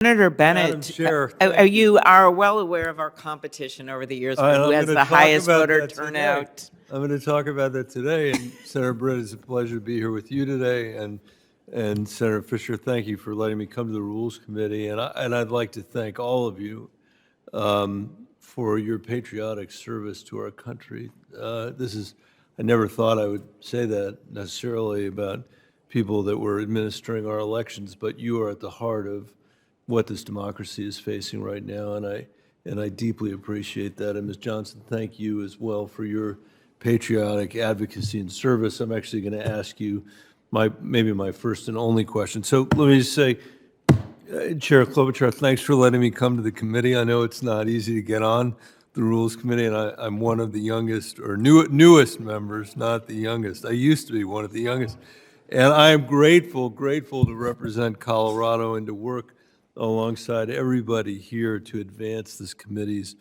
Senator Madam Bennet, Chair, you are well aware of our competition over the years for who has the highest voter turnout. I'm going to talk about that today. And Senator Britt, it's a pleasure to be here with you today. And Senator Fisher, thank you for letting me come to the Rules Committee. And I'd like to thank all of you for your patriotic service to our country. I never thought I would say that necessarily about people that were administering our elections, but you are at the heart of what this democracy is facing right now, and I deeply appreciate that. And Ms. Johnson, thank you as well for your patriotic advocacy and service. I'm actually going to ask you maybe my first and only question. So let me just say, Chair Klobuchar, thanks for letting me come to the committee. I know it's not easy to get on the Rules Committee, and I'm one of the youngest or newest members, not the youngest. I used to be one of the youngest. And I am grateful to represent Colorado and to work alongside everybody here to advance this committee's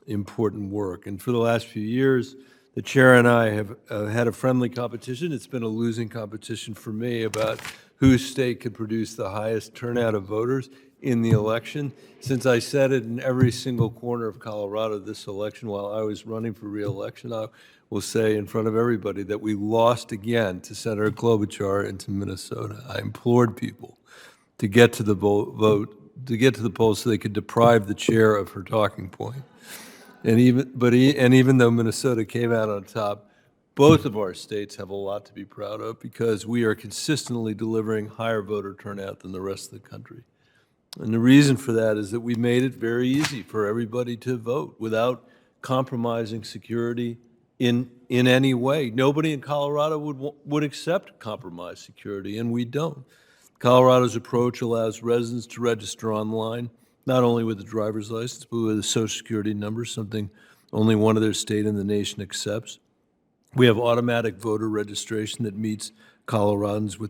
important work. And for the last few years, the chair and I have had a friendly competition. It's been a losing competition for me about whose state could produce the highest turnout of voters in the election. Since I said it in every single corner of Colorado this election while I was running for re-election, I will say in front of everybody that we lost again to Senator Klobuchar and to Minnesota. I implored people to get to the vote, to get to the polls so they could deprive the chair of her talking point. And even though Minnesota came out on top, both of our states have a lot to be proud of because we are consistently delivering higher voter turnout than the rest of the country. And the reason for that is that we made it very easy for everybody to vote without compromising security in any way. Nobody in Colorado would accept compromised security, and we don't. Colorado's approach allows residents to register online, not only with a driver's license, but with a social security number, something only one other state in the nation accepts. We have automatic voter registration that meets Coloradans where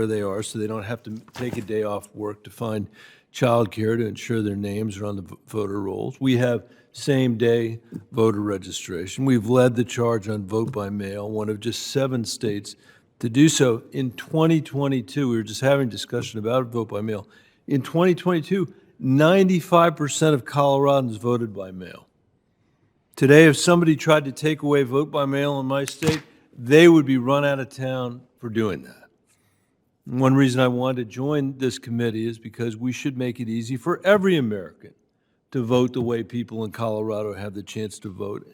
they are, so they don't have to take a day off work to find childcare to ensure their names are on the voter rolls. We have same-day voter registration. We've led the charge on vote by mail, one of just 7 states to do so. In 2022, we were just having a discussion about vote by mail. In 2022, 95% of Coloradans voted by mail. Today, if somebody tried to take away vote by mail in my state, they would be run out of town for doing that. And one reason I wanted to join this committee is because we should make it easy for every American to vote the way people in Colorado have the chance to vote.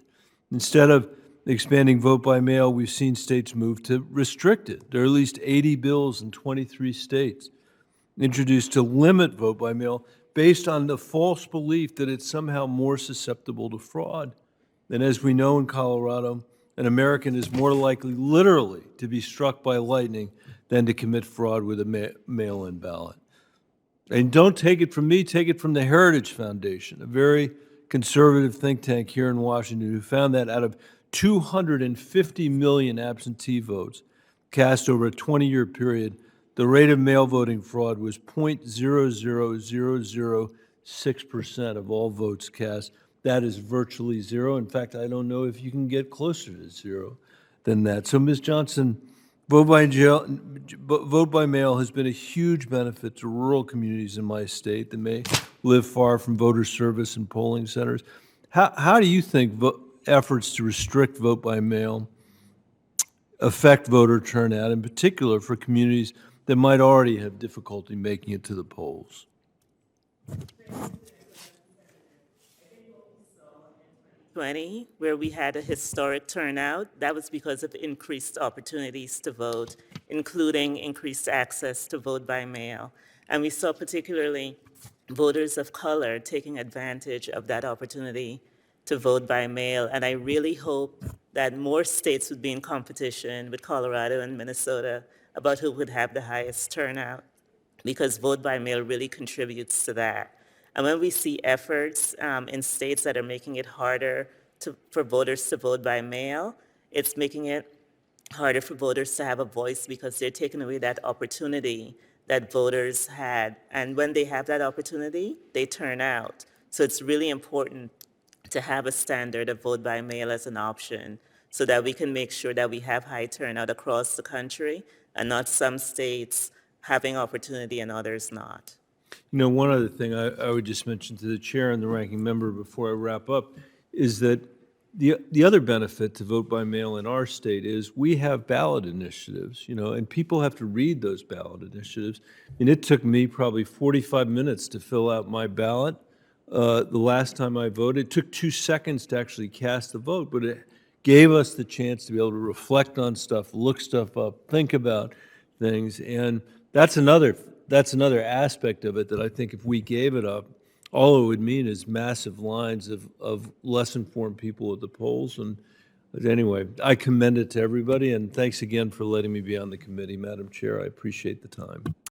Instead of expanding vote by mail, we've seen states move to restrict it. There are at least 80 bills in 23 states introduced to limit vote by mail based on the false belief that it's somehow more susceptible to fraud. And as we know in Colorado, an American is more likely literally to be struck by lightning than to commit fraud with a mail-in ballot. And don't take it from me, take it from the Heritage Foundation, a very conservative think tank here in Washington who found that out of 250 million absentee votes cast over a 20-year period, the rate of mail voting fraud was 0.00006% of all votes cast. That is virtually zero. In fact, I don't know if you can get closer to zero than that. So, Ms. Johnson, vote by mail has been a huge benefit to rural communities in my state that may live far from voter service and polling centers. How do you think efforts to restrict vote by mail affect voter turnout, in particular for communities that might already have difficulty making it to the polls? Where we had a historic turnout, that was because of increased opportunities to vote, including increased access to vote by mail. And we saw particularly voters of color taking advantage of that opportunity to vote by mail. And I really hope that more states would be in competition with Colorado and Minnesota about who would have the highest turnout, because vote by mail really contributes to that. And when we see efforts in states that are making it harder for voters to vote by mail, it's making it harder for voters to have a voice because they're taking away that opportunity that voters had. And when they have that opportunity, they turn out. So it's really important to have a standard of vote by mail as an option so that we can make sure that we have high turnout across the country and not some states having opportunity and others not. One other thing I would just mention to the chair and the ranking member before I wrap up is that the other benefit to vote by mail in our state is we have ballot initiatives, and people have to read those ballot initiatives. And it took me probably 45 minutes to fill out my ballot. The last time I voted, it took 2 seconds to actually cast the vote, but it gave us the chance to be able to reflect on stuff, look stuff up, think about things, and that's another aspect of it that I think if we gave it up, all it would mean is massive lines of less informed people at the polls. And but anyway, I commend it to everybody, and thanks again for letting me be on the committee, Madam Chair. I appreciate the time.